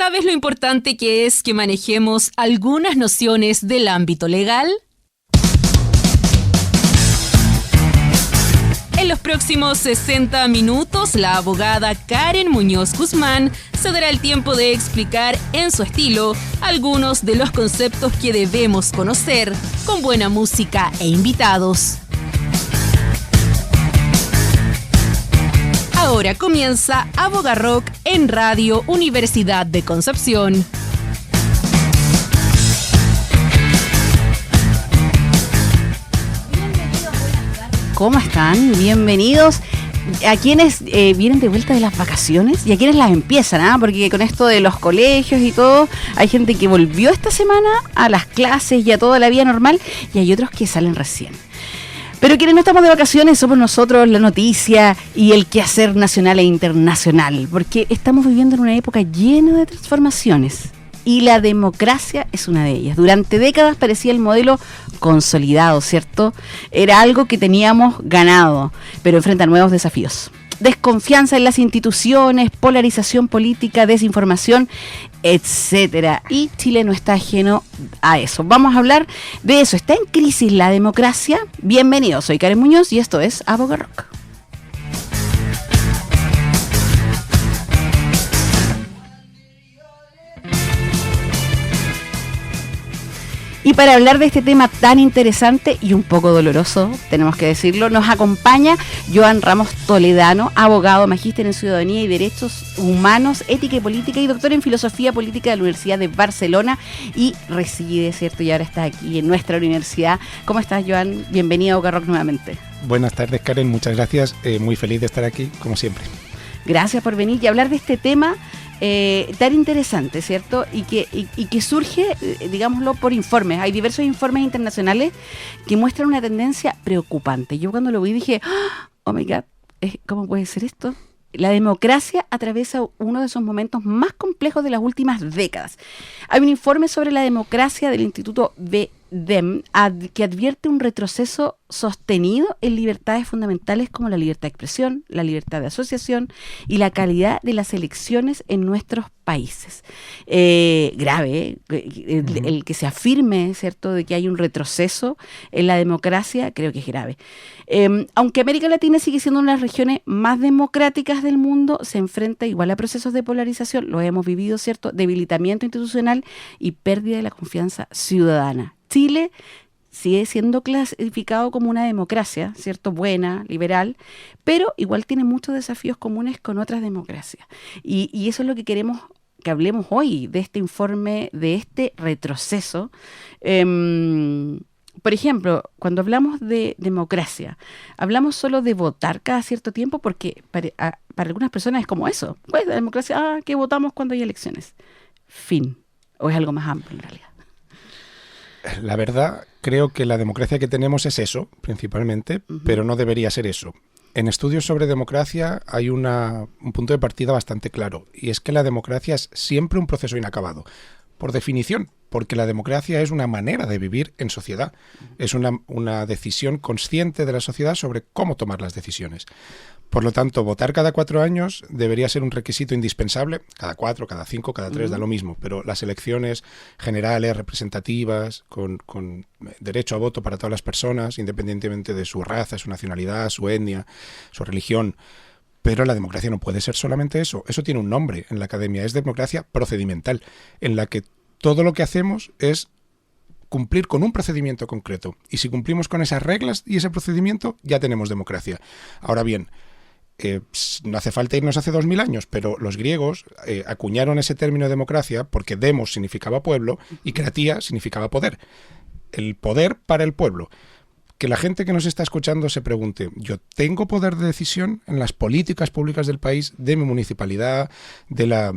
¿Sabes lo importante que es que manejemos algunas nociones del ámbito legal? En los próximos 60 minutos, la abogada Karen Muñoz Guzmán se dará el tiempo de explicar en su estilo algunos de los conceptos que debemos conocer, con buena música e invitados. Ahora comienza Abogarrock en Radio Universidad de Concepción. ¿Cómo están? Bienvenidos a quienes vienen de vuelta de las vacaciones y a quienes las empiezan, porque con esto de los colegios y todo, hay gente que volvió esta semana a las clases y a toda la vida normal y hay otros que salen recién. Pero quienes no estamos de vacaciones somos nosotros, la noticia y el quehacer nacional e internacional, porque estamos viviendo en una época llena de transformaciones y la democracia es una de ellas. Durante décadas parecía el modelo consolidado, ¿cierto? Era algo que teníamos ganado, pero enfrenta nuevos desafíos. Desconfianza en las instituciones, polarización política, desinformación, etcétera. Y Chile no está ajeno a eso. Vamos a hablar de eso. ¿Está en crisis la democracia? Bienvenidos, soy Karen Muñoz y esto es Abogarrock. Y para hablar de este tema tan interesante y un poco doloroso, tenemos que decirlo, nos acompaña Joan Ramos Toledano, abogado, magíster en Ciudadanía y Derechos Humanos, Ética y Política y doctor en Filosofía Política de la Universidad de Barcelona y reside, ¿cierto? Y ahora está aquí en nuestra universidad. ¿Cómo estás, Joan? Bienvenido a Abogarrock nuevamente. Buenas tardes, Karen, muchas gracias. Muy feliz de estar aquí, como siempre. Gracias por venir y hablar de este tema tan interesante, ¿cierto? Y que surge, digámoslo, por informes. Hay diversos informes internacionales que muestran una tendencia preocupante. Yo cuando lo vi dije, oh my God, ¿cómo puede ser esto? La democracia atraviesa uno de esos momentos más complejos de las últimas décadas. Hay un informe sobre la democracia del Instituto BDEM que advierte un retroceso sostenido en libertades fundamentales como la libertad de expresión, la libertad de asociación y la calidad de las elecciones en nuestros países. Grave, el que se afirme, ¿cierto?, de que hay un retroceso en la democracia, creo que es grave. Aunque América Latina sigue siendo una de las regiones más democráticas del mundo, se enfrenta igual a procesos de polarización, lo hemos vivido, ¿cierto?, debilitamiento institucional y pérdida de la confianza ciudadana. Chile sigue siendo clasificado como una democracia, ¿cierto?, buena, liberal, pero igual tiene muchos desafíos comunes con otras democracias. Y eso es lo que queremos que hablemos hoy, de este informe, de este retroceso. Por ejemplo, cuando hablamos de democracia, hablamos solo de votar cada cierto tiempo, porque para algunas personas es como eso. Pues la democracia, que votamos cuando hay elecciones. Fin. ¿O es algo más amplio en realidad? La verdad, creo que la democracia que tenemos es eso, principalmente, pero no debería ser eso. En estudios sobre democracia hay un punto de partida bastante claro, y es que la democracia es siempre un proceso inacabado, por definición, porque la democracia es una manera de vivir en sociedad, es una decisión consciente de la sociedad sobre cómo tomar las decisiones. Por lo tanto, votar cada 4 años debería ser un requisito indispensable, cada 4, cada 5, cada 3, da lo mismo, pero las elecciones generales, representativas, con derecho a voto para todas las personas, independientemente de su raza, su nacionalidad, su etnia, su religión. Pero la democracia no puede ser solamente eso. Eso tiene un nombre en la academia, es democracia procedimental, en la que todo lo que hacemos es cumplir con un procedimiento concreto. Y si cumplimos con esas reglas y ese procedimiento, ya tenemos democracia. Ahora bien, no hace falta irnos hace 2000 años, pero los griegos acuñaron ese término de democracia porque demos significaba pueblo y kratia significaba poder. El poder para el pueblo. Que la gente que nos está escuchando se pregunte, ¿yo tengo poder de decisión en las políticas públicas del país, de mi municipalidad, de la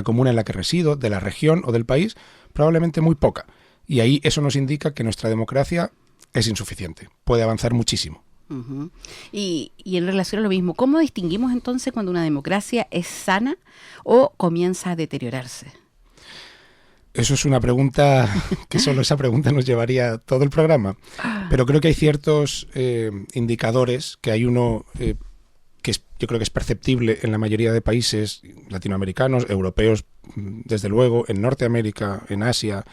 comuna en la que resido, de la región o del país? Probablemente muy poca. Y ahí eso nos indica que nuestra democracia es insuficiente. Puede avanzar muchísimo. Uh-huh. Y en relación a lo mismo, ¿cómo distinguimos entonces cuando una democracia es sana o comienza a deteriorarse? Eso es una pregunta que solo esa pregunta nos llevaría todo el programa. Pero creo que hay ciertos indicadores que hay uno yo creo que es perceptible en la mayoría de países latinoamericanos, europeos, desde luego, en Norteamérica, en Asia,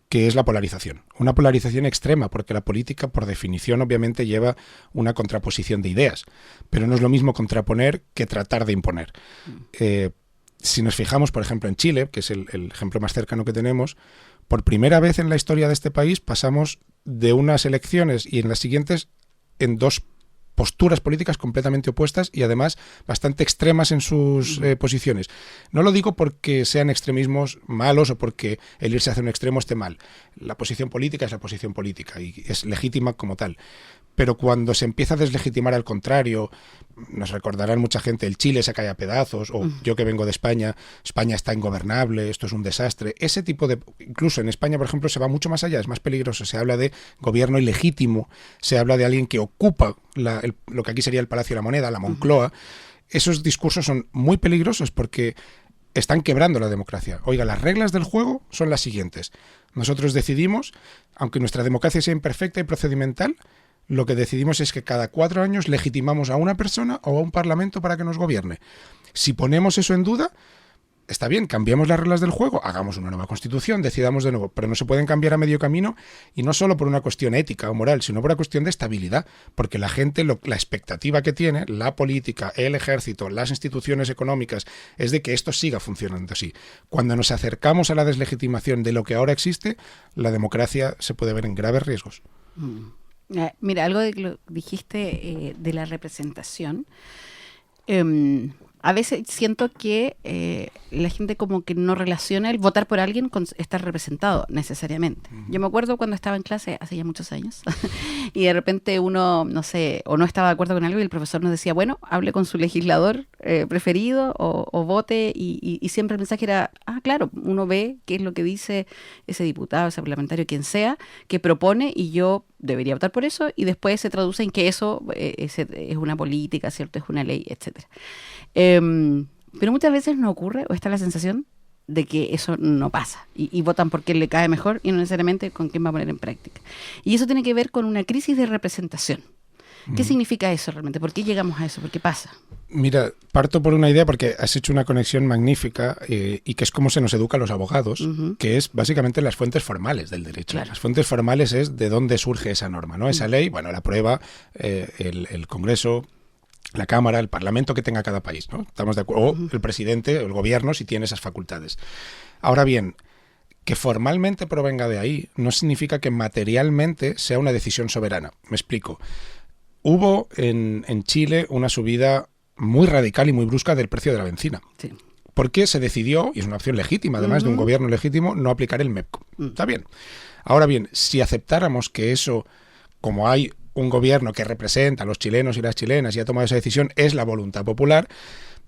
que es la polarización. Una polarización extrema, porque la política, por definición, obviamente lleva una contraposición de ideas, pero no es lo mismo contraponer que tratar de imponer. Si nos fijamos, por ejemplo, en Chile, que es el ejemplo más cercano que tenemos, por primera vez en la historia de este país pasamos de unas elecciones y en las siguientes en dos posturas políticas completamente opuestas y además bastante extremas en sus posiciones. No lo digo porque sean extremismos malos o porque el irse hacia un extremo esté mal. La posición política es la posición política y es legítima como tal. Pero cuando se empieza a deslegitimar al contrario, nos recordarán mucha gente, el Chile se cae a pedazos, o yo que vengo de España, España está ingobernable, esto es un desastre. Ese tipo de... Incluso en España, por ejemplo, se va mucho más allá, es más peligroso. Se habla de gobierno ilegítimo, se habla de alguien que ocupa lo que aquí sería el Palacio de la Moneda, la Moncloa. Esos discursos son muy peligrosos porque están quebrando la democracia. Oiga, las reglas del juego son las siguientes. Nosotros decidimos, aunque nuestra democracia sea imperfecta y procedimental, lo que decidimos es que cada 4 años legitimamos a una persona o a un parlamento para que nos gobierne. Si ponemos eso en duda, está bien, cambiamos las reglas del juego, hagamos una nueva constitución, decidamos de nuevo, pero no se pueden cambiar a medio camino y no solo por una cuestión ética o moral, sino por una cuestión de estabilidad, porque la gente, la expectativa que tiene, la política, el ejército, las instituciones económicas, es de que esto siga funcionando así. Cuando nos acercamos a la deslegitimación de lo que ahora existe, la democracia se puede ver en graves riesgos. Mira, algo de lo dijiste de la representación. A veces siento que la gente como que no relaciona el votar por alguien con estar representado necesariamente. Yo me acuerdo cuando estaba en clase hace ya muchos años y de repente uno, no sé, o no estaba de acuerdo con algo y el profesor nos decía, bueno, hable con su legislador preferido o vote y siempre el mensaje era, claro, uno ve qué es lo que dice ese diputado, ese parlamentario, quien sea, que propone y yo debería votar por eso y después se traduce en que eso es una política, ¿cierto? Es una ley, etcétera. Pero muchas veces no ocurre, o está la sensación de que eso no pasa y votan por quien le cae mejor y no necesariamente con quién va a poner en práctica. Y eso tiene que ver con una crisis de representación. ¿Qué significa eso realmente? ¿Por qué llegamos a eso? ¿Por qué pasa? Mira, parto por una idea porque has hecho una conexión magnífica y que es cómo se nos educa a los abogados, que es básicamente las fuentes formales del derecho. Claro. Las fuentes formales es de dónde surge esa norma, ¿no? Esa ley, bueno, la aprueba el Congreso, la Cámara, el Parlamento que tenga cada país, ¿no? Estamos de acuerdo, o el presidente, el gobierno, si tiene esas facultades. Ahora bien, que formalmente provenga de ahí no significa que materialmente sea una decisión soberana. Me explico. Hubo en Chile una subida muy radical y muy brusca del precio de la benzina. Sí. Porque se decidió, y es una opción legítima, además de un gobierno legítimo, no aplicar el MEPCO. Está bien. Ahora bien, si aceptáramos que eso, como hay un gobierno que representa a los chilenos y las chilenas y ha tomado esa decisión, es la voluntad popular,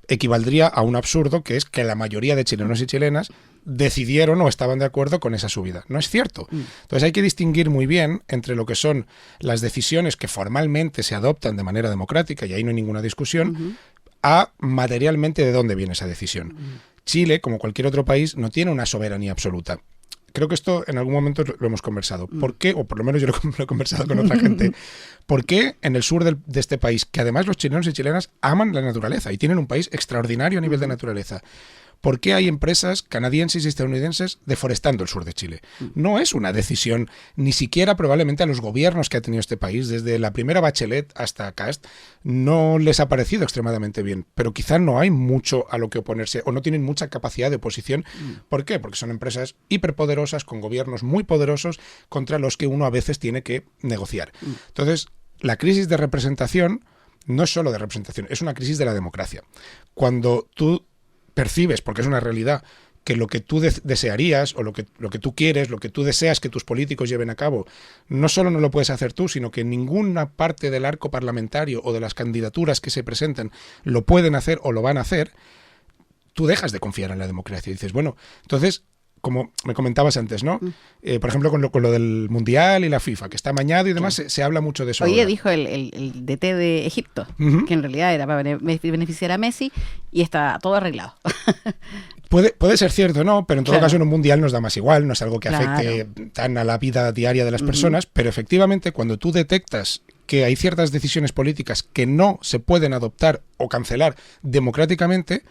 equivaldría a un absurdo que es que la mayoría de chilenos y chilenas decidieron o estaban de acuerdo con esa subida. No es cierto. Entonces hay que distinguir muy bien entre lo que son las decisiones que formalmente se adoptan de manera democrática, y ahí no hay ninguna discusión, a materialmente de dónde viene esa decisión. Chile, como cualquier otro país, no tiene una soberanía absoluta. Creo que esto en algún momento lo hemos conversado. ¿Por qué? O por lo menos yo lo he conversado con otra gente. ¿Por qué en el sur de este país, que además los chilenos y chilenas aman la naturaleza y tienen un país extraordinario a nivel de naturaleza, ¿por qué hay empresas canadienses y estadounidenses deforestando el sur de Chile? No es una decisión, ni siquiera probablemente a los gobiernos que ha tenido este país, desde la primera Bachelet hasta Kast, no les ha parecido extremadamente bien, pero quizá no hay mucho a lo que oponerse o no tienen mucha capacidad de oposición. ¿Por qué? Porque son empresas hiperpoderosas, con gobiernos muy poderosos, contra los que uno a veces tiene que negociar. Entonces, la crisis de representación no es solo de representación, es una crisis de la democracia. Cuando tú percibes, porque es una realidad, que lo que tú desearías o lo que tú quieres, lo que tú deseas que tus políticos lleven a cabo, no solo no lo puedes hacer tú, sino que ninguna parte del arco parlamentario o de las candidaturas que se presentan lo pueden hacer o lo van a hacer, tú dejas de confiar en la democracia y dices, bueno, entonces, como me comentabas antes, ¿no? Por ejemplo, con lo del Mundial y la FIFA, que está amañado y demás, se habla mucho de eso. Oye, dijo el DT de Egipto, que en realidad era para beneficiar a Messi y está todo arreglado. Puede ser cierto, ¿no? Pero en todo caso en un Mundial nos da más igual, no es algo que afecte tan a la vida diaria de las personas, pero efectivamente cuando tú detectas que hay ciertas decisiones políticas que no se pueden adoptar o cancelar democráticamente,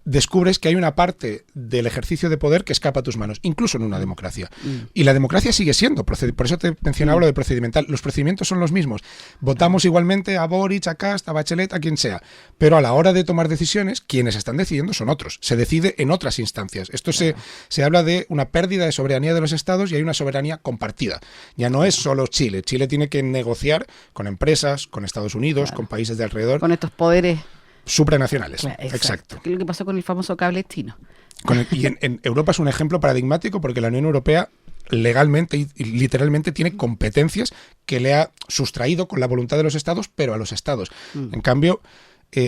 descubres que hay una parte del ejercicio de poder que escapa a tus manos, incluso en una democracia. Y la democracia sigue siendo, por eso te mencionaba lo de procedimental. Los procedimientos son los mismos. Votamos igualmente a Boric, a Kast, a Bachelet, a quien sea. Pero a la hora de tomar decisiones, quienes están decidiendo son otros. Se decide en otras instancias. Esto se habla de una pérdida de soberanía de los estados y hay una soberanía compartida. Ya no es solo Chile. Chile tiene que negociar con empresas, con Estados Unidos, con países de alrededor. Con estos poderes supranacionales. Claro, exacto. ¿Qué es lo que pasó con el famoso cable chino? Y en Europa es un ejemplo paradigmático porque la Unión Europea legalmente y literalmente tiene competencias que le ha sustraído con la voluntad de los estados, pero a los estados. En cambio,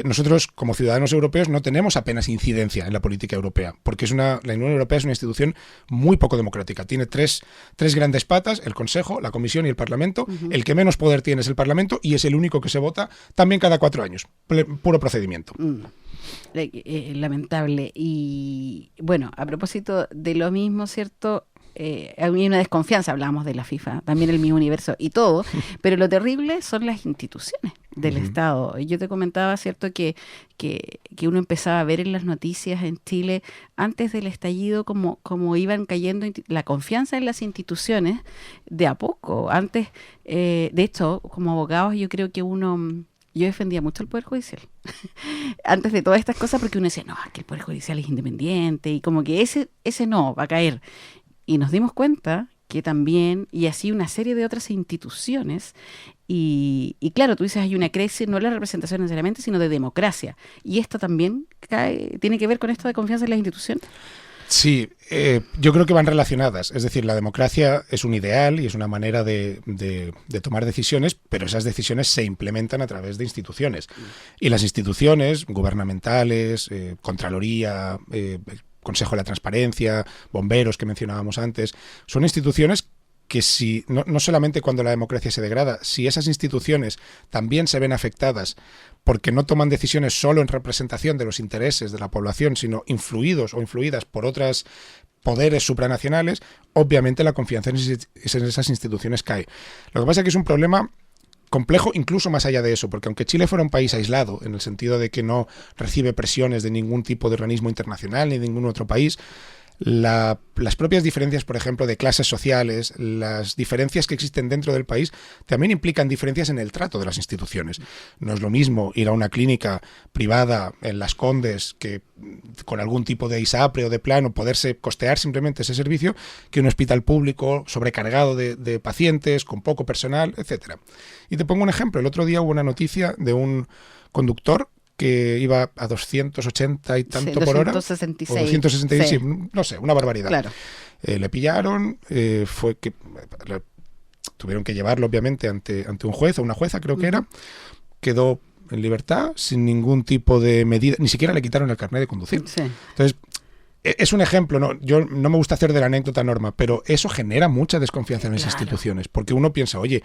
nosotros como ciudadanos europeos no tenemos apenas incidencia en la política europea, porque la Unión Europea es una institución muy poco democrática. Tiene tres grandes patas: el Consejo, la Comisión y el Parlamento. El que menos poder tiene es el Parlamento y es el único que se vota también cada 4 años. Puro procedimiento. Lamentable. Y bueno, a propósito de lo mismo, ¿cierto? Hay una desconfianza, hablábamos de la FIFA, también el mismo universo y todo, pero lo terrible son las instituciones del Estado. Yo te comentaba, ¿cierto?, que uno empezaba a ver en las noticias en Chile antes del estallido como iban cayendo la confianza en las instituciones de a poco. Antes, de hecho, como abogados, yo creo que yo defendía mucho el Poder Judicial antes de todas estas cosas, porque uno decía, no, que el Poder Judicial es independiente y como que ese no va a caer. Y nos dimos cuenta que también, y así una serie de otras instituciones, y claro, tú dices, hay una crisis, no de la representación necesariamente, sino de democracia. Y esto también tiene que ver con esto de confianza en las instituciones. Sí, yo creo que van relacionadas. Es decir, la democracia es un ideal y es una manera de tomar decisiones, pero esas decisiones se implementan a través de instituciones. Y las instituciones gubernamentales, Contraloría, Consejo de la Transparencia, bomberos que mencionábamos antes, son instituciones que no solamente cuando la democracia se degrada, si esas instituciones también se ven afectadas porque no toman decisiones solo en representación de los intereses de la población, sino influidos o influidas por otros poderes supranacionales, obviamente la confianza en esas instituciones cae. Lo que pasa es que es un problema complejo incluso más allá de eso, porque aunque Chile fuera un país aislado, en el sentido de que no recibe presiones de ningún tipo de organismo internacional ni de ningún otro país, las propias diferencias, por ejemplo, de clases sociales, las diferencias que existen dentro del país, también implican diferencias en el trato de las instituciones. No es lo mismo ir a una clínica privada en Las Condes que con algún tipo de ISAPRE o de plan o poderse costear simplemente ese servicio que un hospital público sobrecargado de pacientes, con poco personal, etcétera. Y te pongo un ejemplo. El otro día hubo una noticia de un conductor que iba a 280 y tanto por hora. 266. O 266, sí. No sé, una barbaridad. Claro. Le pillaron, fue que tuvieron que llevarlo obviamente ante un juez o una jueza, creo que era. Quedó en libertad sin ningún tipo de medida, ni siquiera le quitaron el carnet de conducir. Sí. Entonces, es un ejemplo, ¿no? Yo no me gusta hacer de la anécdota norma, pero eso genera mucha desconfianza en las instituciones, porque uno piensa, oye,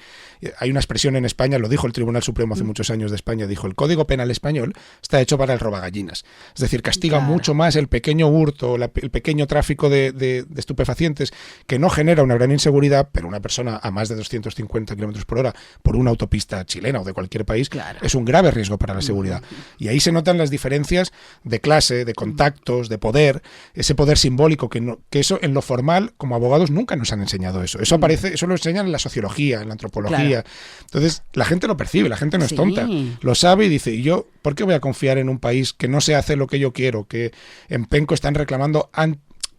hay una expresión en España, lo dijo el Tribunal Supremo hace muchos años de España, dijo, el Código Penal español está hecho para el robagallinas, es decir, castiga mucho más el pequeño hurto, el pequeño tráfico de estupefacientes, que no genera una gran inseguridad, pero una persona a más de 250 kilómetros por hora por una autopista chilena o de cualquier país, es un grave riesgo para la seguridad. Y ahí se notan las diferencias de clase, de contactos, de poder, ese poder simbólico que eso en lo formal como abogados nunca nos han enseñado eso. Eso aparece, eso lo enseñan en la sociología, en la antropología. Entonces, la gente lo percibe, la gente no es tonta. Lo sabe y dice, ¿y yo por qué voy a confiar en un país que no se hace lo que yo quiero, que en Penco están reclamando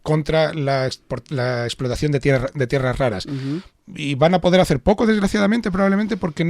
contra la explotación de tierras raras? Y van a poder hacer poco, desgraciadamente, probablemente, porque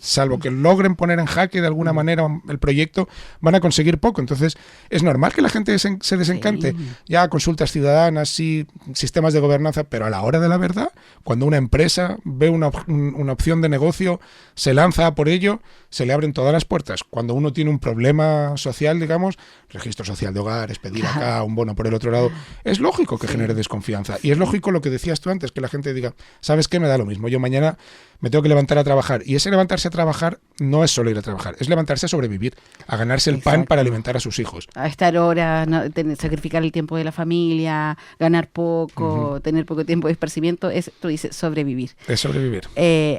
salvo que logren poner en jaque de alguna manera el proyecto, van a conseguir poco. Entonces, es normal que la gente se desencante. Ya consultas ciudadanas, sí, sistemas de gobernanza, pero a la hora de la verdad, cuando una empresa ve una opción de negocio, se lanza por ello, se le abren todas las puertas. Cuando uno tiene un problema social, digamos, registro social de hogares, pedir acá un bono por el otro lado, es lógico que genere desconfianza. Y es lógico lo que decías tú antes, que la gente diga, ¿sabes ¿sabes qué? Me da lo mismo. Yo mañana me tengo que levantar a trabajar. Y ese levantarse a trabajar no es solo ir a trabajar, es levantarse a sobrevivir, a ganarse el pan para alimentar a sus hijos. A estar horas, no, sacrificar el tiempo de la familia, ganar poco, tener poco tiempo de esparcimiento, tú dices sobrevivir. Es sobrevivir.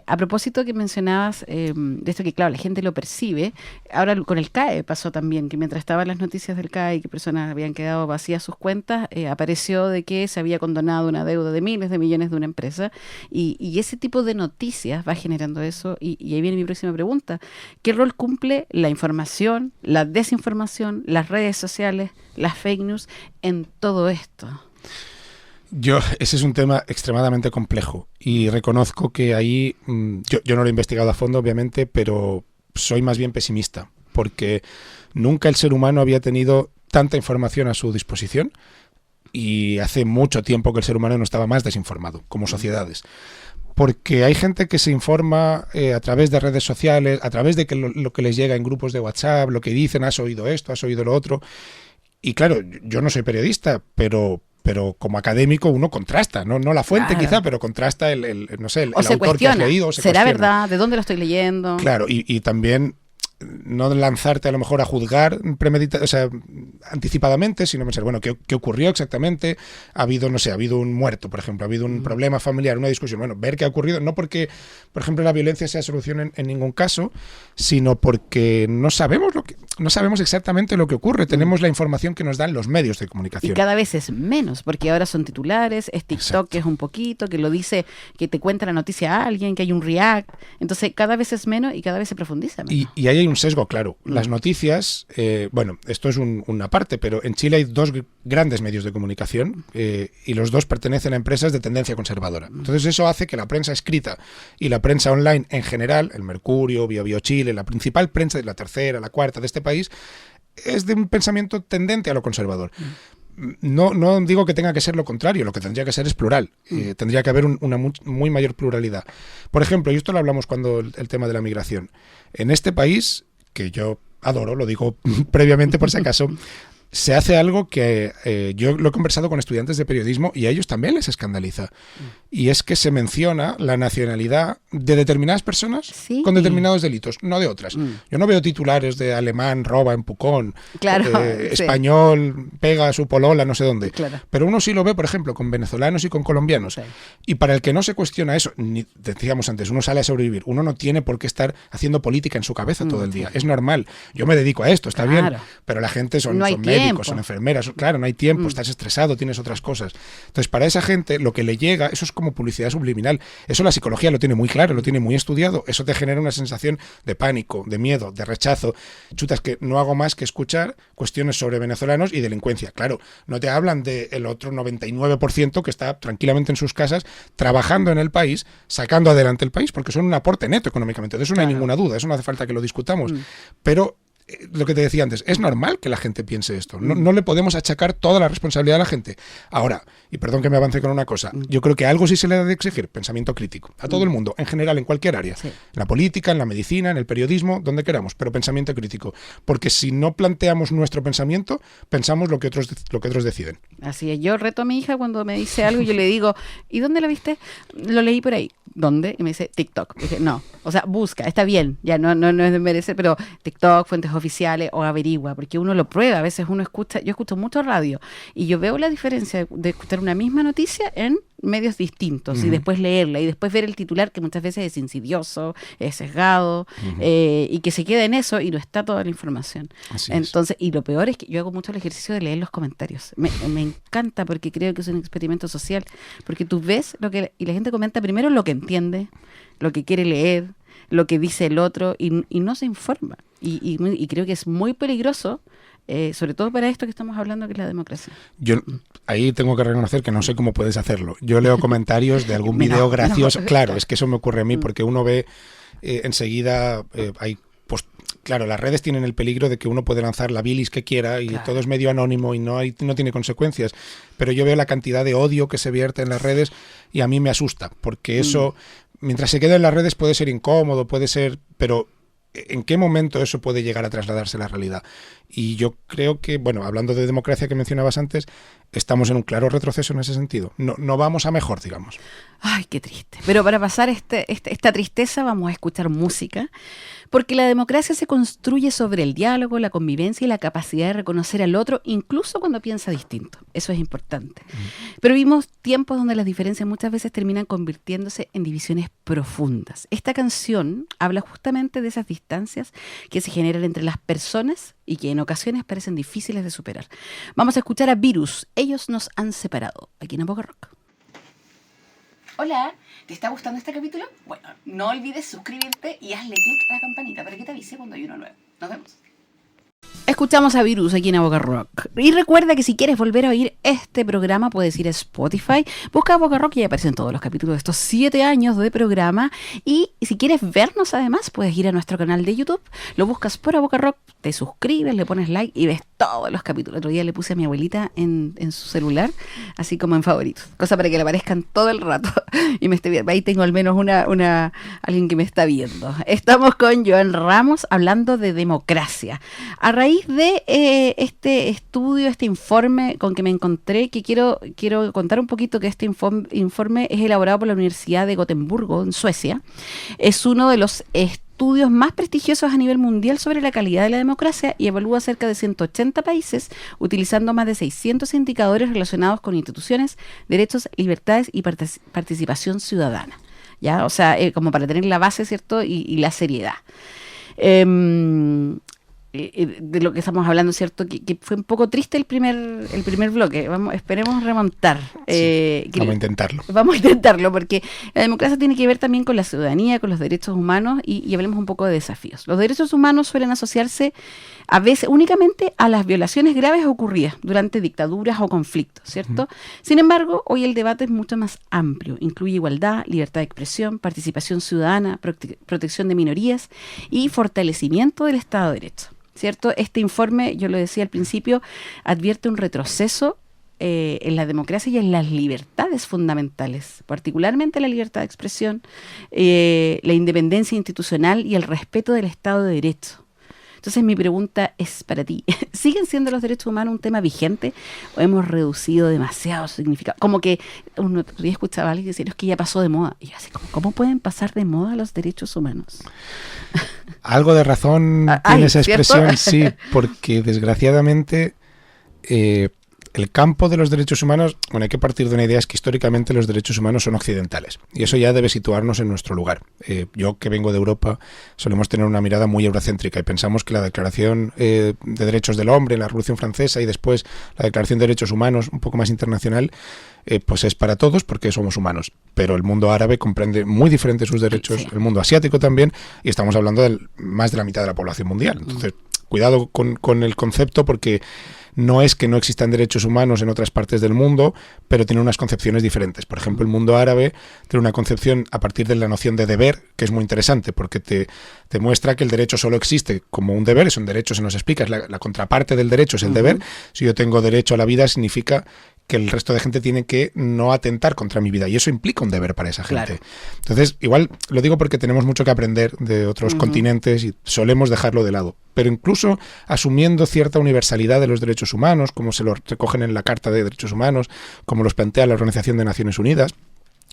A propósito que mencionabas de esto que, claro, la gente lo percibe, ahora con el CAE pasó también, que mientras estaban las noticias del CAE y que personas habían quedado vacías sus cuentas, apareció de que se había condonado una deuda de miles de millones de una empresa, y ese tipo de noticias va generando eso, y ahí viene mi próxima pregunta. ¿Qué rol cumple la información, la desinformación, las redes sociales, las fake news en todo esto? Ese es un tema extremadamente complejo y reconozco que ahí, yo no lo he investigado a fondo obviamente, pero soy más bien pesimista, porque nunca el ser humano había tenido tanta información a su disposición y hace mucho tiempo que el ser humano no estaba más desinformado como sociedades. Porque hay gente que se informa a través de redes sociales, a través de que lo que les llega en grupos de WhatsApp, lo que dicen, has oído esto, has oído lo otro. Y claro, yo no soy periodista, pero como académico uno contrasta, no la fuente quizá, pero contrasta el autor que has leído. ¿Será verdad? ¿De dónde lo estoy leyendo? Claro, y también no lanzarte a lo mejor a juzgar anticipadamente, sino pensar, bueno, ¿qué ocurrió exactamente? Ha habido un muerto, por ejemplo, ha habido un problema familiar, una discusión. Bueno, ver qué ha ocurrido, no porque, por ejemplo, la violencia sea solución en ningún caso, sino porque no sabemos exactamente lo que ocurre. Tenemos la información que nos dan los medios de comunicación. Y cada vez es menos, porque ahora son titulares, es TikTok. Exacto. Que es un poquito, que lo dice, que te cuenta la noticia a alguien, que hay un react. Entonces, cada vez es menos y cada vez se profundiza menos. Y ahí hay un sesgo, claro. Las noticias, esto es una parte, pero en Chile hay dos grandes medios de comunicación y los dos pertenecen a empresas de tendencia conservadora. Entonces eso hace que la prensa escrita y la prensa online en general, el Mercurio, BioBio Chile, la principal prensa, la tercera, la cuarta de este país, es de un pensamiento tendente a lo conservador. No digo que tenga que ser lo contrario, lo que tendría que ser es plural. Tendría que haber una muy mayor pluralidad. Por ejemplo, y esto lo hablamos cuando el tema de la migración. En este país, que yo adoro, lo digo previamente por si acaso, se hace algo que yo lo he conversado con estudiantes de periodismo y a ellos también les escandaliza. Y es que se menciona la nacionalidad de determinadas personas con determinados delitos, no de otras. Yo no veo titulares de alemán roba en Pucón, español pega a su polola no sé dónde. Claro. Pero uno sí lo ve, por ejemplo, con venezolanos y con colombianos. Sí. Y para el que no se cuestiona eso, ni decíamos antes, uno sale a sobrevivir. Uno no tiene por qué estar haciendo política en su cabeza todo el día. Es normal. Yo me dedico a esto, está bien. Pero la gente son médicos, son enfermeras. Claro, no hay tiempo, estás estresado, tienes otras cosas. Entonces, para esa gente, lo que le llega, eso es como publicidad subliminal. Eso la psicología lo tiene muy claro, lo tiene muy estudiado. Eso te genera una sensación de pánico, de miedo, de rechazo. Chutas, que no hago más que escuchar cuestiones sobre venezolanos y delincuencia. Claro, no te hablan del otro 99% que está tranquilamente en sus casas, trabajando en el país, sacando adelante el país, porque son un aporte neto económicamente. De eso no hay ninguna duda, eso no hace falta que lo discutamos. Pero lo que te decía antes, es normal que la gente piense esto. No le podemos achacar toda la responsabilidad a la gente. Ahora, y perdón que me avance con una cosa, yo creo que algo sí se le ha de exigir, pensamiento crítico. A todo el mundo, en general, en cualquier área. Sí. En la política, en la medicina, en el periodismo, donde queramos, pero pensamiento crítico. Porque si no planteamos nuestro pensamiento, pensamos lo que otros deciden. Así es. Yo reto a mi hija cuando me dice algo y yo le digo, ¿y dónde la viste? Lo leí por ahí. ¿Dónde? Y me dice, TikTok. Y dije, no, o sea, busca, está bien, ya no es de merecer, pero TikTok, fuentes oficiales o averigua, porque uno lo prueba, a veces uno escucha, yo escucho mucho radio y yo veo la diferencia de escuchar una misma noticia en medios distintos y después leerla y después ver el titular que muchas veces es insidioso, es sesgado y que se queda en eso y no está toda la información. Entonces, y lo peor es que yo hago mucho el ejercicio de leer los comentarios. Me encanta porque creo que es un experimento social, porque tú ves y la gente comenta primero lo que entiende, lo que quiere leer, lo que dice el otro y no se informa. Y creo que es muy peligroso, sobre todo para esto que estamos hablando, que es la democracia. Yo ahí tengo que reconocer que no sé cómo puedes hacerlo. Yo leo comentarios de algún video gracioso. Claro, es que eso me ocurre a mí porque uno ve enseguida, claro, las redes tienen el peligro de que uno puede lanzar la bilis que quiera y todo es medio anónimo y no tiene consecuencias. Pero yo veo la cantidad de odio que se vierte en las redes y a mí me asusta, porque eso, mientras se queda en las redes puede ser incómodo, puede ser, pero ¿en qué momento eso puede llegar a trasladarse a la realidad? Y yo creo que, bueno, hablando de democracia que mencionabas antes, estamos en un claro retroceso en ese sentido. No vamos a mejor, digamos. Ay, qué triste. Pero para pasar esta tristeza vamos a escuchar música, porque la democracia se construye sobre el diálogo, la convivencia y la capacidad de reconocer al otro, incluso cuando piensa distinto. Eso es importante. Pero vimos tiempos donde las diferencias muchas veces terminan convirtiéndose en divisiones profundas. Esta canción habla justamente de esas distancias que se generan entre las personas y que en ocasiones parecen difíciles de superar. Vamos a escuchar a Virus. Ellos nos han separado, aquí en Aboga Rock. Hola, ¿te está gustando este capítulo? Bueno, no olvides suscribirte y hazle clic a la campanita para que te avise cuando hay uno nuevo. Nos vemos. Escuchamos a Virus aquí en Aboga Rock. Y recuerda que si quieres volver a oír este programa, puedes ir a Spotify, busca Aboga Rock y ahí aparecen todos los capítulos de estos 7 años de programa. Y si quieres vernos además, puedes ir a nuestro canal de YouTube, lo buscas por Aboga Rock, te suscribes, le pones like y ves todos los capítulos. Otro día le puse a mi abuelita en su celular, así como en favoritos, cosa para que le aparezcan todo el rato y me esté viendo. Ahí tengo al menos alguien que me está viendo. Estamos con Joan Ramos hablando de democracia. A raíz de este estudio, este informe con que me encontré, que quiero contar un poquito que este informe es elaborado por la Universidad de Gotemburgo, en Suecia. Es uno de los estudios más prestigiosos a nivel mundial sobre la calidad de la democracia y evalúa cerca de 180 países utilizando más de 600 indicadores relacionados con instituciones, derechos, libertades y participación ciudadana. ¿Ya? O sea, como para tener la base, ¿cierto? Y la seriedad. De lo que estamos hablando, ¿cierto? Que fue un poco triste el primer bloque. Esperemos remontar. Vamos a intentarlo. Vamos a intentarlo, porque la democracia tiene que ver también con la ciudadanía, con los derechos humanos, y hablemos un poco de desafíos. Los derechos humanos suelen asociarse a veces únicamente a las violaciones graves ocurridas durante dictaduras o conflictos, ¿cierto? Sin embargo, hoy el debate es mucho más amplio. Incluye igualdad, libertad de expresión, participación ciudadana, protección de minorías y fortalecimiento del Estado de Derecho. ¿Cierto? Este informe, yo lo decía al principio, advierte un retroceso en la democracia y en las libertades fundamentales, particularmente la libertad de expresión, la independencia institucional y el respeto del Estado de Derecho. Entonces mi pregunta es para ti, ¿siguen siendo los derechos humanos un tema vigente o hemos reducido demasiado su significado? Como que uno podría escuchar a alguien decir, es que ya pasó de moda. Y yo así, ¿cómo pueden pasar de moda los derechos humanos? Algo de razón tiene esa expresión, sí, porque desgraciadamente el campo de los derechos humanos, bueno, hay que partir de una idea, es que históricamente los derechos humanos son occidentales y eso ya debe situarnos en nuestro lugar. Yo, que vengo de Europa, solemos tener una mirada muy eurocéntrica y pensamos que la Declaración de Derechos del Hombre, la Revolución Francesa y después la Declaración de Derechos Humanos, un poco más internacional, pues es para todos porque somos humanos. Pero el mundo árabe comprende muy diferente sus derechos, sí. El mundo asiático también, y estamos hablando de más de la mitad de la población mundial. Entonces, cuidado con el concepto, porque no es que no existan derechos humanos en otras partes del mundo, pero tiene unas concepciones diferentes. Por ejemplo, el mundo árabe tiene una concepción a partir de la noción de deber, que es muy interesante, porque te muestra que el derecho solo existe como un deber, es un derecho, se nos explica, es la contraparte del derecho, es el deber. Si yo tengo derecho a la vida, significa que el resto de gente tiene que no atentar contra mi vida, y eso implica un deber para esa gente. Claro. Entonces, igual lo digo porque tenemos mucho que aprender de otros continentes y solemos dejarlo de lado. Pero incluso asumiendo cierta universalidad de los derechos humanos, como se los recogen en la Carta de Derechos Humanos, como los plantea la Organización de Naciones Unidas,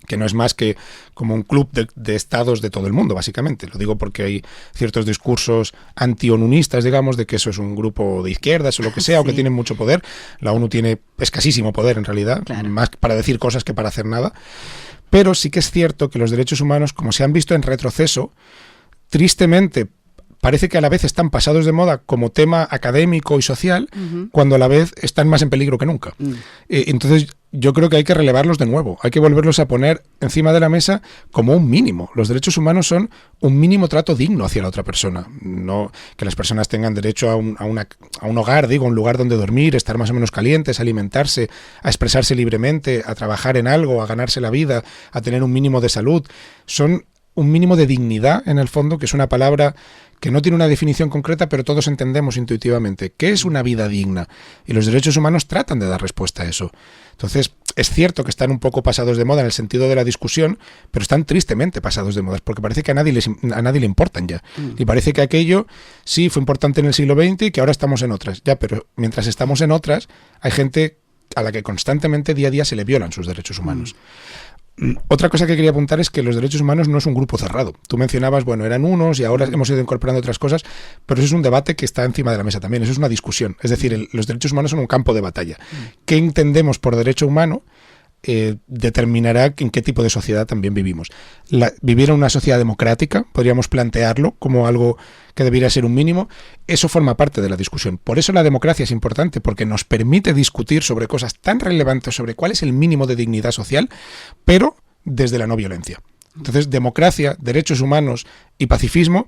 que no es más que como un club de estados de todo el mundo, básicamente. Lo digo porque hay ciertos discursos anti-onunistas, digamos, de que eso es un grupo de izquierdas o lo que sea, o que tienen mucho poder. La ONU tiene escasísimo poder, en realidad, más para decir cosas que para hacer nada. Pero sí que es cierto que los derechos humanos, como se han visto en retroceso, tristemente, parece que a la vez están pasados de moda como tema académico y social, cuando a la vez están más en peligro que nunca. Entonces, yo creo que hay que relevarlos de nuevo, hay que volverlos a poner encima de la mesa como un mínimo. Los derechos humanos son un mínimo trato digno hacia la otra persona. No que las personas tengan derecho a un hogar, digo, un lugar donde dormir, estar más o menos calientes, a alimentarse, a expresarse libremente, a trabajar en algo, a ganarse la vida, a tener un mínimo de salud. Son un mínimo de dignidad, en el fondo, que es una palabra que no tiene una definición concreta, pero todos entendemos intuitivamente qué es una vida digna. Y los derechos humanos tratan de dar respuesta a eso. Entonces, es cierto que están un poco pasados de moda en el sentido de la discusión, pero están tristemente pasados de moda, porque parece que a nadie le importan ya. Y parece que aquello sí fue importante en el siglo XX y que ahora estamos en otras. Ya, pero mientras estamos en otras, hay gente a la que constantemente día a día se le violan sus derechos humanos. Otra cosa que quería apuntar es que los derechos humanos no es un grupo cerrado. Tú mencionabas, bueno, eran unos y ahora hemos ido incorporando otras cosas, pero eso es un debate que está encima de la mesa también, eso es una discusión. Es decir, los derechos humanos son un campo de batalla. ¿Qué entendemos por derecho humano? Determinará en qué tipo de sociedad también vivimos. Vivir en una sociedad democrática, podríamos plantearlo como algo que debería ser un mínimo, eso forma parte de la discusión. Por eso la democracia es importante, porque nos permite discutir sobre cosas tan relevantes, sobre cuál es el mínimo de dignidad social, pero desde la no violencia. Entonces, democracia, derechos humanos y pacifismo,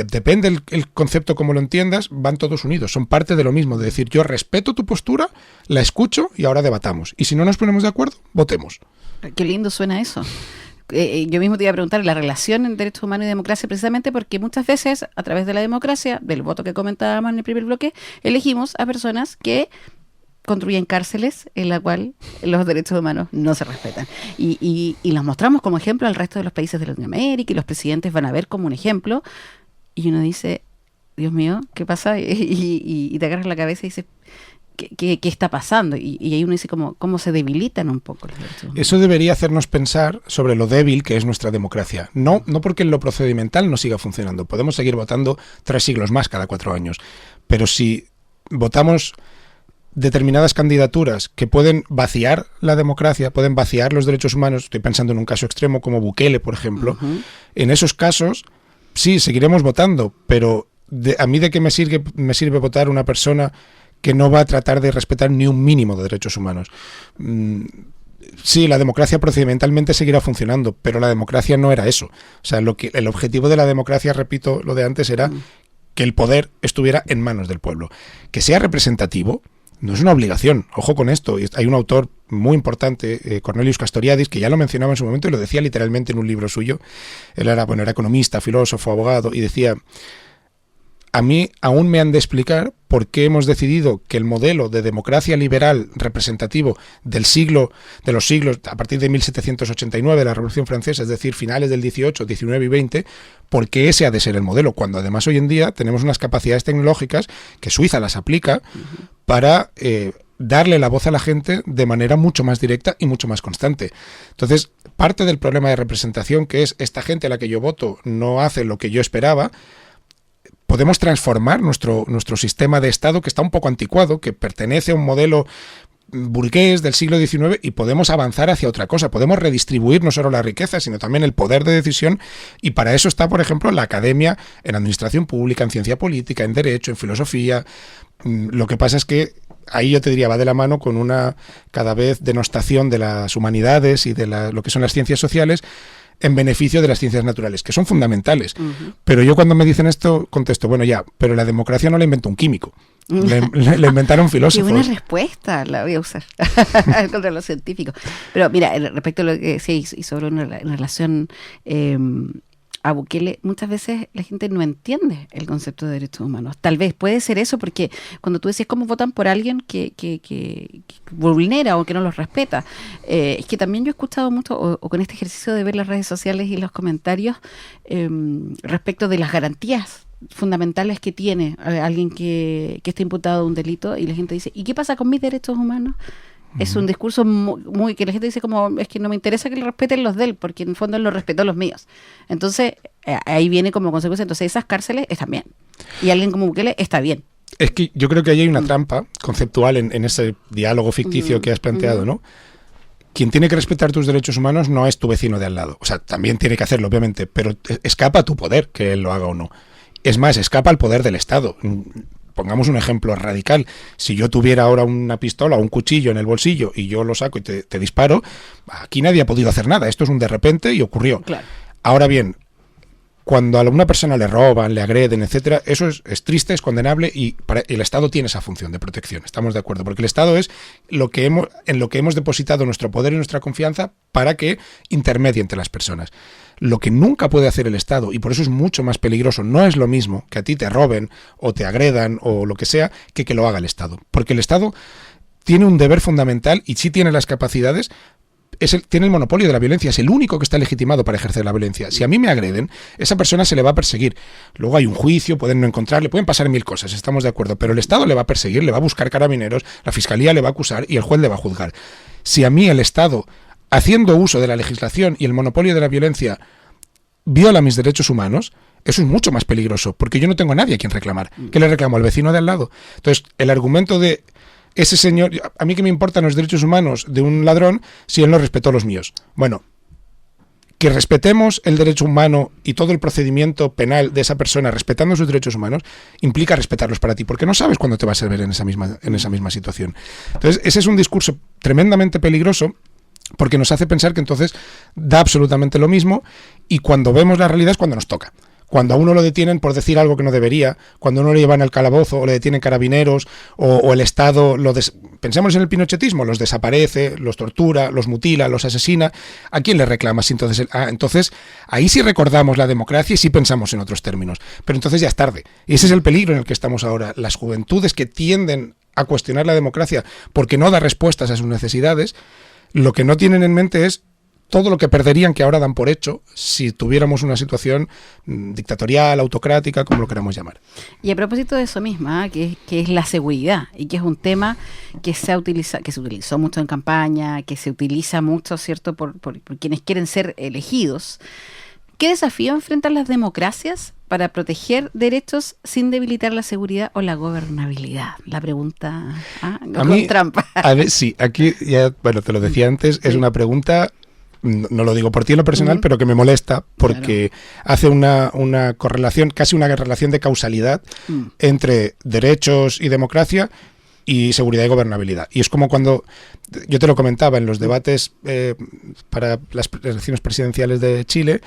depende el concepto como lo entiendas, van todos unidos, son parte de lo mismo, de decir, yo respeto tu postura, la escucho y ahora debatamos. Y si no nos ponemos de acuerdo, votemos. Qué lindo suena eso. Yo mismo te iba a preguntar la relación entre derechos humanos y democracia, precisamente porque muchas veces, a través de la democracia, del voto que comentábamos en el primer bloque, elegimos a personas que construyen cárceles en la cual los derechos humanos no se respetan. Y los mostramos como ejemplo al resto de los países de Latinoamérica, y los presidentes van a ver como un ejemplo, y uno dice, Dios mío, ¿qué pasa? Y te agarras la cabeza y dices, ¿qué está pasando? Y ahí uno dice cómo se debilitan un poco los derechos humanos. Eso debería hacernos pensar sobre lo débil que es nuestra democracia. No porque en lo procedimental no siga funcionando. Podemos seguir votando 3 siglos más cada 4 años. Pero si votamos determinadas candidaturas que pueden vaciar la democracia, pueden vaciar los derechos humanos, estoy pensando en un caso extremo como Bukele, por ejemplo, en esos casos sí, seguiremos votando, pero ¿a mí de qué me sirve votar una persona que no va a tratar de respetar ni un mínimo de derechos humanos? Sí, la democracia procedimentalmente seguirá funcionando, pero la democracia no era eso. O sea, el objetivo de la democracia, repito lo de antes, era que el poder estuviera en manos del pueblo. Que sea representativo no es una obligación. Ojo con esto. Hay un autor muy importante, Cornelius Castoriadis, que ya lo mencionaba en su momento y lo decía literalmente en un libro suyo. Él era economista, filósofo, abogado, y decía: a mí aún me han de explicar por qué hemos decidido que el modelo de democracia liberal representativo de los siglos, a partir de 1789, de la Revolución Francesa, es decir, finales del 18, 19 y 20, por qué ese ha de ser el modelo, cuando además hoy en día tenemos unas capacidades tecnológicas que Suiza las aplica para darle la voz a la gente de manera mucho más directa y mucho más constante. Entonces, parte del problema de representación, que es esta gente a la que yo voto no hace lo que yo esperaba, podemos transformar nuestro sistema de Estado, que está un poco anticuado, que pertenece a un modelo burgués del siglo XIX, y podemos avanzar hacia otra cosa. Podemos redistribuir no solo la riqueza, sino también el poder de decisión, y para eso está, por ejemplo, la academia en administración pública, en ciencia política, en derecho, en filosofía. Lo que pasa es que ahí yo te diría, va de la mano con una cada vez denostación de las humanidades y de lo que son las ciencias sociales, en beneficio de las ciencias naturales, que son fundamentales. Pero yo cuando me dicen esto, contesto, bueno, ya, pero la democracia no la inventó un químico. La inventaron filósofos. Qué buena respuesta, la voy a usar contra los científicos. Pero mira, respecto a lo que decíais y sobre una relación a Bukele, muchas veces la gente no entiende el concepto de derechos humanos. Tal vez puede ser eso, porque cuando tú decías cómo votan por alguien que vulnera o que no los respeta, es que también yo he escuchado mucho, o con este ejercicio de ver las redes sociales y los comentarios respecto de las garantías fundamentales que tiene alguien que está imputado de un delito, y la gente dice, ¿y qué pasa con mis derechos humanos? Es un discurso muy que la gente dice como, es que no me interesa que le respeten los de él, porque en el fondo él no respetó los míos. Entonces, ahí viene como consecuencia. Entonces, esas cárceles están bien. Y alguien como Bukele está bien. Es que yo creo que ahí hay una trampa conceptual en ese diálogo ficticio que has planteado, ¿no? Quien tiene que respetar tus derechos humanos no es tu vecino de al lado. O sea, también tiene que hacerlo, obviamente, pero escapa a tu poder que él lo haga o no. Es más, escapa al poder del Estado. Pongamos un ejemplo radical. Si yo tuviera ahora una pistola o un cuchillo en el bolsillo y yo lo saco y te disparo, aquí nadie ha podido hacer nada. Esto es un de repente y ocurrió. Claro. Ahora bien, cuando a una persona le roban, le agreden, etcétera, eso es triste, es condenable, y el Estado tiene esa función de protección. Estamos de acuerdo, porque el Estado es en lo que hemos depositado nuestro poder y nuestra confianza para que intermedie entre las personas. Lo que nunca puede hacer el Estado, y por eso es mucho más peligroso, no es lo mismo que a ti te roben o te agredan o lo que sea, que lo haga el Estado. Porque el Estado tiene un deber fundamental y sí tiene las capacidades. Tiene el monopolio de la violencia, es el único que está legitimado para ejercer la violencia. Si a mí me agreden, esa persona se le va a perseguir. Luego hay un juicio, pueden no encontrarle, pueden pasar 1000 cosas, estamos de acuerdo, pero el Estado le va a perseguir, le va a buscar carabineros, la Fiscalía le va a acusar y el juez le va a juzgar. Si a mí el Estado, haciendo uso de la legislación y el monopolio de la violencia, viola mis derechos humanos, eso es mucho más peligroso, porque yo no tengo a nadie a quien reclamar. ¿Qué le reclamo? ¿Al vecino de al lado? Entonces, el argumento de ese señor, a mí que me importan los derechos humanos de un ladrón si él no respetó los míos. Bueno, que respetemos el derecho humano y todo el procedimiento penal de esa persona respetando sus derechos humanos implica respetarlos para ti, porque no sabes cuándo te vas a ver en esa misma situación. Entonces, ese es un discurso tremendamente peligroso, porque nos hace pensar que entonces da absolutamente lo mismo, y cuando vemos la realidad es cuando nos toca. Cuando a uno lo detienen por decir algo que no debería, cuando a uno lo llevan al calabozo o le detienen carabineros o el Estado, pensemos en el pinochetismo, los desaparece, los tortura, los mutila, los asesina, ¿a quién le reclamas? Entonces ahí sí recordamos la democracia y sí pensamos en otros términos, pero entonces ya es tarde. Y ese es el peligro en el que estamos ahora. Las juventudes que tienden a cuestionar la democracia porque no da respuestas a sus necesidades, lo que no tienen en mente es todo lo que perderían, que ahora dan por hecho, si tuviéramos una situación dictatorial, autocrática, como lo queramos llamar. Y a propósito de eso misma, que es la seguridad, y que es un tema que se utilizó mucho en campaña, que se utiliza mucho, ¿cierto?, por quienes quieren ser elegidos. ¿Qué desafío enfrentan las democracias para proteger derechos sin debilitar la seguridad o la gobernabilidad? La pregunta con mí, trampa. A ver, sí, aquí ya, bueno, te lo decía antes, es una pregunta, no lo digo por ti en lo personal, pero que me molesta porque hace una correlación, casi una relación de causalidad entre derechos y democracia y seguridad y gobernabilidad. Y es como cuando, yo te lo comentaba en los debates para las elecciones presidenciales de Chile,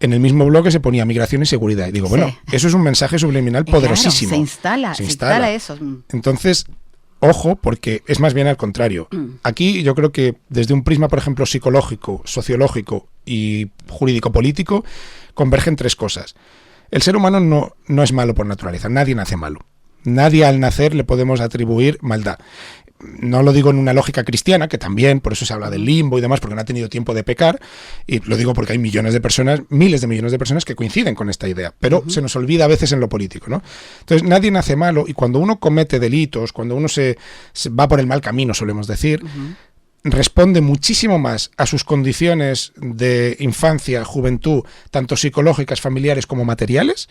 en el mismo bloque se ponía migración y seguridad. Y digo, bueno, eso es un mensaje subliminal poderosísimo. Claro, se instala eso. Entonces, ojo, porque es más bien al contrario. Aquí yo creo que desde un prisma, por ejemplo, psicológico, sociológico y jurídico-político, convergen 3 cosas. El ser humano no es malo por naturaleza, nadie nace malo. Nadie al nacer le podemos atribuir maldad. No lo digo en una lógica cristiana, que también, por eso se habla del limbo y demás, porque no ha tenido tiempo de pecar, y lo digo porque hay miles de millones de personas que coinciden con esta idea, pero se nos olvida a veces en lo político, ¿no? Entonces, nadie nace malo, y cuando uno comete delitos, cuando uno se va por el mal camino, solemos decir, responde muchísimo más a sus condiciones de infancia, juventud, tanto psicológicas, familiares como materiales,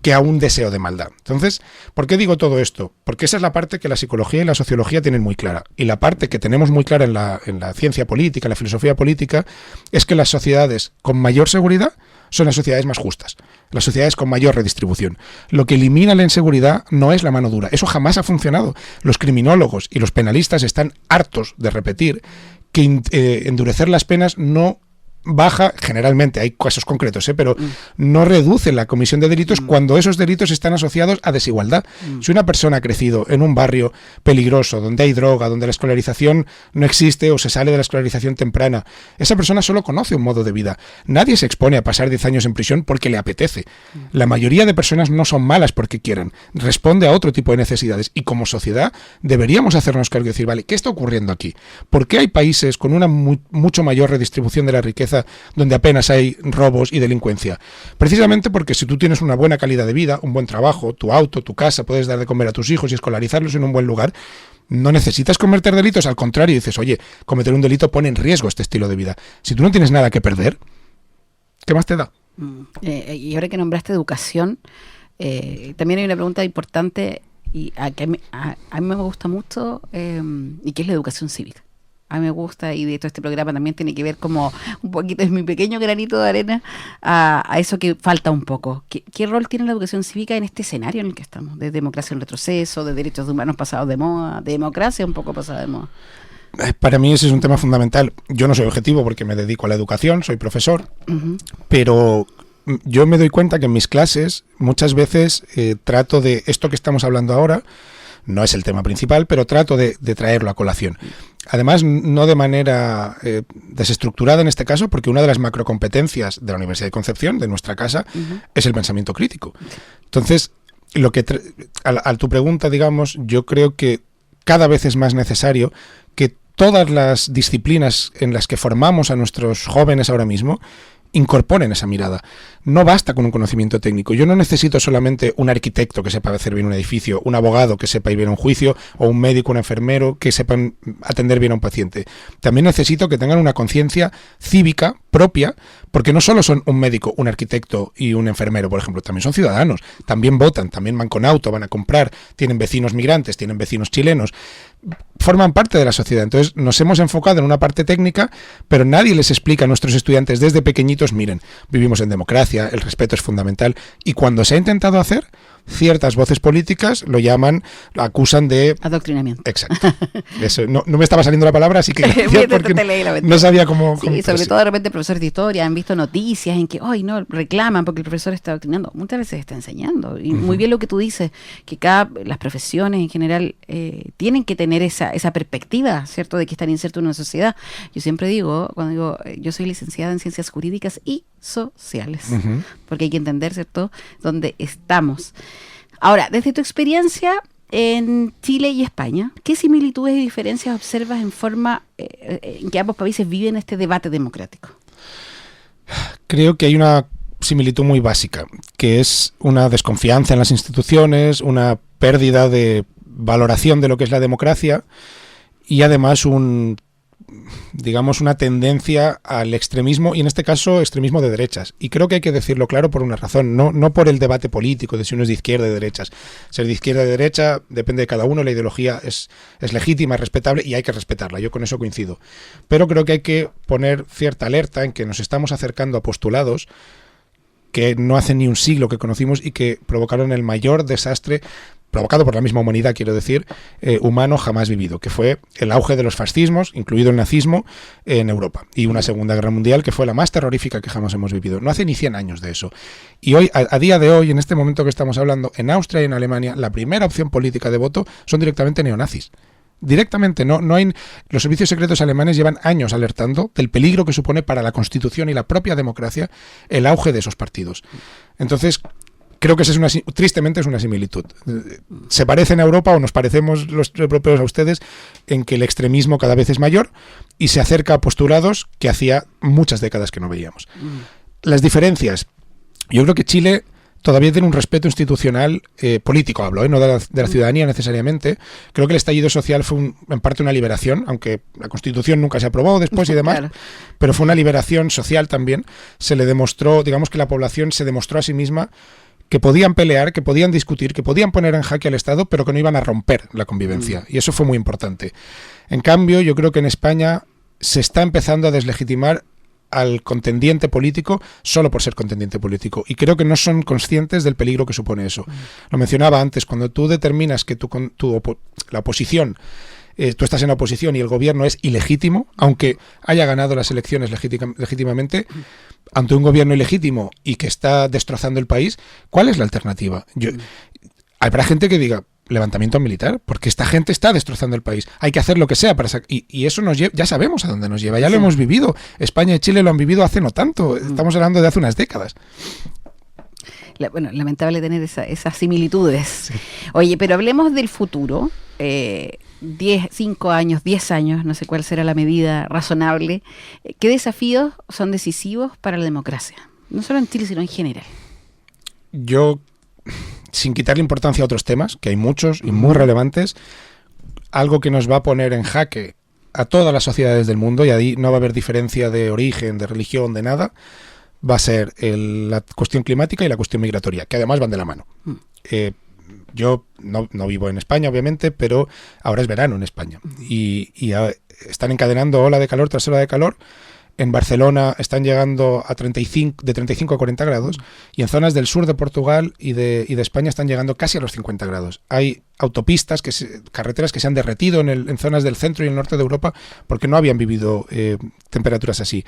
que a un deseo de maldad. Entonces, ¿por qué digo todo esto? Porque esa es la parte que la psicología y la sociología tienen muy clara. Y la parte que tenemos muy clara en la ciencia política, en la filosofía política, es que las sociedades con mayor seguridad son las sociedades más justas, las sociedades con mayor redistribución. Lo que elimina la inseguridad no es la mano dura. Eso jamás ha funcionado. Los criminólogos y los penalistas están hartos de repetir que endurecer las penas no baja, generalmente hay casos concretos, pero no reduce la comisión de delitos cuando esos delitos están asociados a desigualdad. Si una persona ha crecido en un barrio peligroso, donde hay droga, donde la escolarización no existe o se sale de la escolarización temprana, esa persona solo conoce un modo de vida. Nadie se expone a pasar 10 años en prisión porque le apetece. La mayoría de personas no son malas porque quieren, responde a otro tipo de necesidades, y como sociedad deberíamos hacernos cargo y decir, vale, ¿qué está ocurriendo aquí? ¿Por qué hay países con una mucho mayor redistribución de la riqueza donde apenas hay robos y delincuencia? Precisamente porque si tú tienes una buena calidad de vida, un buen trabajo, tu auto, tu casa, puedes dar de comer a tus hijos y escolarizarlos en un buen lugar, no necesitas cometer delitos. Al contrario, dices, oye, cometer un delito pone en riesgo este estilo de vida. Si tú no tienes nada que perder, ¿qué más te da? Y ahora que nombraste educación, también hay una pregunta importante y a mí me gusta mucho, y que es la educación cívica. A mí me gusta, y de hecho este programa también tiene que ver como un poquito, es mi pequeño granito de arena a eso que falta un poco. ¿Qué rol tiene la educación cívica en este escenario en el que estamos? De democracia en retroceso, de derechos humanos pasados de moda, de democracia un poco pasada de moda. Para mí ese es un tema fundamental. Yo no soy objetivo porque me dedico a la educación, soy profesor, pero yo me doy cuenta que en mis clases muchas veces trato de esto que estamos hablando ahora. No es el tema principal, pero trato de traerlo a colación. Además, no de manera desestructurada en este caso, porque una de las macrocompetencias de la Universidad de Concepción, de nuestra casa, es el pensamiento crítico. Entonces, a tu pregunta, digamos, yo creo que cada vez es más necesario que todas las disciplinas en las que formamos a nuestros jóvenes ahora mismo incorporen esa mirada. No basta con un conocimiento técnico. Yo no necesito solamente un arquitecto que sepa hacer bien un edificio, un abogado que sepa ir bien a un juicio, o un médico, un enfermero que sepan atender bien a un paciente. También necesito que tengan una conciencia cívica propia, porque no solo son un médico, un arquitecto y un enfermero, por ejemplo, también son ciudadanos, también votan, también van con auto, van a comprar, tienen vecinos migrantes, tienen vecinos chilenos, forman parte de la sociedad. Entonces nos hemos enfocado en una parte técnica, pero nadie les explica a nuestros estudiantes desde pequeñitos, miren, vivimos en democracia, el respeto es fundamental, y cuando se ha intentado hacer, ciertas voces políticas lo acusan de adoctrinamiento. Exacto. Eso, no me estaba saliendo la palabra, así que gracias, porque no sabía cómo... Sí, sobre todo de repente profesores de historia han visto noticias en que hoy no reclaman porque el profesor está adoctrinando. Muchas veces está enseñando. Y muy bien lo que tú dices, que las profesiones en general tienen que tener esa perspectiva, ¿cierto?, de que están insertos en una sociedad. Yo siempre digo, cuando digo, yo soy licenciada en Ciencias Jurídicas y Sociales, porque hay que entender, ¿cierto?, dónde estamos. Ahora, desde tu experiencia en Chile y España, ¿qué similitudes y diferencias observas en forma en que ambos países viven este debate democrático? Creo que hay una similitud muy básica, que es una desconfianza en las instituciones, una pérdida de valoración de lo que es la democracia y además una tendencia al extremismo, y en este caso extremismo de derechas. Y creo que hay que decirlo claro por una razón, no por el debate político de si uno es de izquierda o de derechas. Ser de izquierda o de derecha depende de cada uno, la ideología es legítima, es respetable y hay que respetarla, yo con eso coincido. Pero creo que hay que poner cierta alerta en que nos estamos acercando a postulados que no hace ni un siglo que conocimos y que provocaron el mayor desastre provocado por la misma humanidad, quiero decir, humano jamás vivido, que fue el auge de los fascismos, incluido el nazismo, en Europa, y una Segunda Guerra Mundial que fue la más terrorífica que jamás hemos vivido. No hace ni 100 años de eso. Y hoy, a día de hoy, en este momento que estamos hablando, en Austria y en Alemania, la primera opción política de voto son directamente neonazis. Directamente, no hay. Los servicios secretos alemanes llevan años alertando del peligro que supone para la Constitución y la propia democracia el auge de esos partidos. Entonces, creo que tristemente es una similitud. Se parecen a Europa, o nos parecemos los europeos a ustedes, en que el extremismo cada vez es mayor y se acerca a postulados que hacía muchas décadas que no veíamos. Las diferencias. Yo creo que Chile todavía tiene un respeto institucional, político hablo, no de la ciudadanía necesariamente. Creo que el estallido social fue en parte una liberación, aunque la Constitución nunca se aprobó después y demás, claro. Pero fue una liberación social también. Se le demostró, digamos que la población se demostró a sí misma que podían pelear, que podían discutir, que podían poner en jaque al Estado, pero que no iban a romper la convivencia. Y eso fue muy importante. En cambio, yo creo que en España se está empezando a deslegitimar al contendiente político solo por ser contendiente político. Y creo que no son conscientes del peligro que supone eso. Lo mencionaba antes, cuando tú determinas que la oposición, tú estás en la oposición y el gobierno es ilegítimo, aunque haya ganado las elecciones legítimamente, ante un gobierno ilegítimo y que está destrozando el país, ¿cuál es la alternativa? Habrá gente que diga levantamiento militar, porque esta gente está destrozando el país. Hay que hacer lo que sea para y eso ya sabemos a dónde nos lleva, ya lo hemos vivido. España y Chile lo han vivido hace no tanto, estamos hablando de hace unas décadas. Lamentable tener esas similitudes. Sí. Oye, pero hablemos del futuro. 5 años, 10 años, no sé cuál será la medida razonable. ¿Qué desafíos son decisivos para la democracia? No solo en Chile, sino en general. Yo, sin quitarle importancia a otros temas, que hay muchos y muy relevantes, algo que nos va a poner en jaque a todas las sociedades del mundo, y ahí no va a haber diferencia de origen, de religión, de nada, va a ser la cuestión climática y la cuestión migratoria, que además van de la mano. Yo no vivo en España, obviamente, pero ahora es verano en España. Y están encadenando ola de calor tras ola de calor. En Barcelona están llegando de 35 a 40 grados. Y en zonas del sur de Portugal y de España están llegando casi a los 50 grados. Hay autopistas, carreteras que se han derretido en zonas del centro y el norte de Europa porque no habían vivido temperaturas así.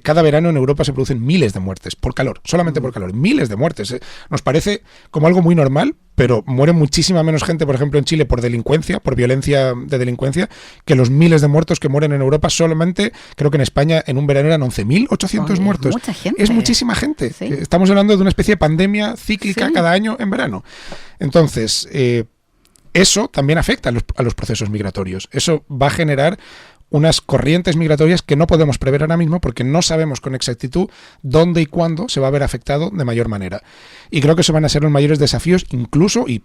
Cada verano en Europa se producen miles de muertes por calor, solamente por calor, miles de muertes. Nos parece como algo muy normal, pero muere muchísima menos gente, por ejemplo, en Chile por delincuencia, por violencia de delincuencia, que los miles de muertos que mueren en Europa. Solamente, creo que en España en un verano eran 11.800 muertos. Mucha gente. Es muchísima gente. ¿Sí? Estamos hablando de una especie de pandemia cíclica cada año en verano. Entonces, eso también afecta a los procesos migratorios. Eso va a generar unas corrientes migratorias que no podemos prever ahora mismo porque no sabemos con exactitud dónde y cuándo se va a ver afectado de mayor manera. Y creo que eso van a ser los mayores desafíos, incluso, y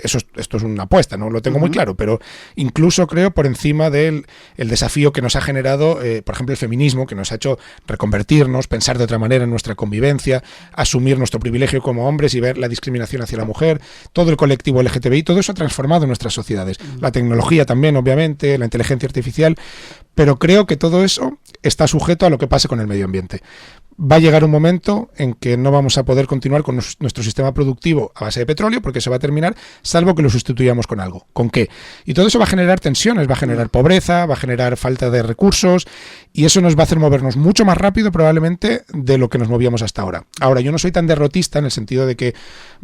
esto es una apuesta, no lo tengo muy claro, pero incluso creo por encima del el desafío que nos ha generado, por ejemplo, el feminismo, que nos ha hecho reconvertirnos, pensar de otra manera en nuestra convivencia, asumir nuestro privilegio como hombres y ver la discriminación hacia la mujer, todo el colectivo LGTBI, todo eso ha transformado nuestras sociedades. La tecnología también, obviamente, la inteligencia artificial, pero creo que todo eso está sujeto a lo que pase con el medio ambiente. Va a llegar un momento en que no vamos a poder continuar con nuestro sistema productivo a base de petróleo porque se va a terminar, salvo que lo sustituyamos con algo. ¿Con qué? Y todo eso va a generar tensiones, va a generar pobreza, va a generar falta de recursos y eso nos va a hacer movernos mucho más rápido probablemente de lo que nos movíamos hasta ahora. Ahora, yo no soy tan derrotista en el sentido de que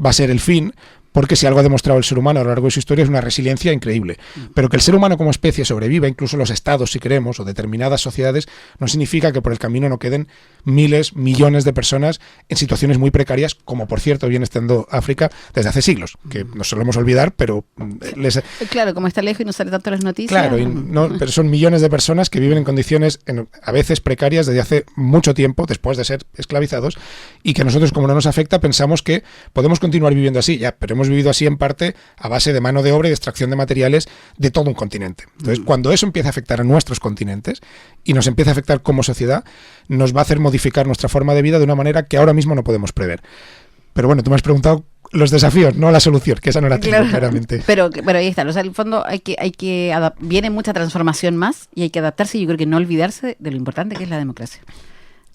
va a ser el fin, porque si algo ha demostrado el ser humano a lo largo de su historia es una resiliencia increíble. Pero que el ser humano como especie sobreviva, incluso los estados si queremos, o determinadas sociedades, no significa que por el camino no queden miles, millones de personas en situaciones muy precarias, como por cierto viene estando África desde hace siglos, que no solemos olvidar, pero... Claro, como está lejos y no sale tanto en las noticias. Claro, pero son millones de personas que viven en condiciones a veces precarias desde hace mucho tiempo, después de ser esclavizados, y que a nosotros, como no nos afecta, pensamos que podemos continuar viviendo así, ya, pero hemos vivido así en parte a base de mano de obra y de extracción de materiales de todo un continente. Entonces, cuando eso empieza a afectar a nuestros continentes y nos empieza a afectar como sociedad, nos va a hacer modificar nuestra forma de vida de una manera que ahora mismo no podemos prever. Pero bueno, tú me has preguntado los desafíos, no la solución, que esa no la tengo claramente. Pero ahí está, o sea, en el fondo viene mucha transformación más y hay que adaptarse y yo creo que no olvidarse de lo importante que es la democracia.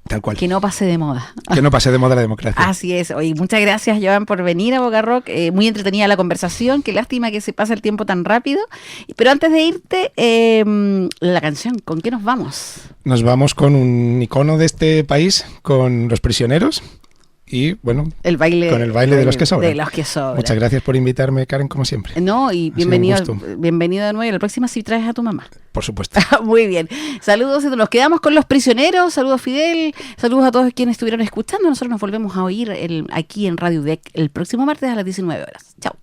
Tal cual. Que no pase de moda. Que no pase de moda la democracia. Así es. Oye, muchas gracias, Joan, por venir a Boca Rock. Muy entretenida la conversación. Qué lástima que se pase el tiempo tan rápido. Pero antes de irte, la canción, ¿con qué nos vamos? Nos vamos con un icono de este país, con Los Prisioneros. Y bueno, con el baile de los que sobran. Muchas gracias por invitarme, Karen, como siempre. No, y bienvenido de nuevo. Y la próxima si traes a tu mamá. Por supuesto. Muy bien. Saludos, nos quedamos con Los Prisioneros. Saludos, Fidel. Saludos a todos quienes estuvieron escuchando. Nosotros nos volvemos a oír aquí en Radio UDEC el próximo martes a las 19 horas. Chao.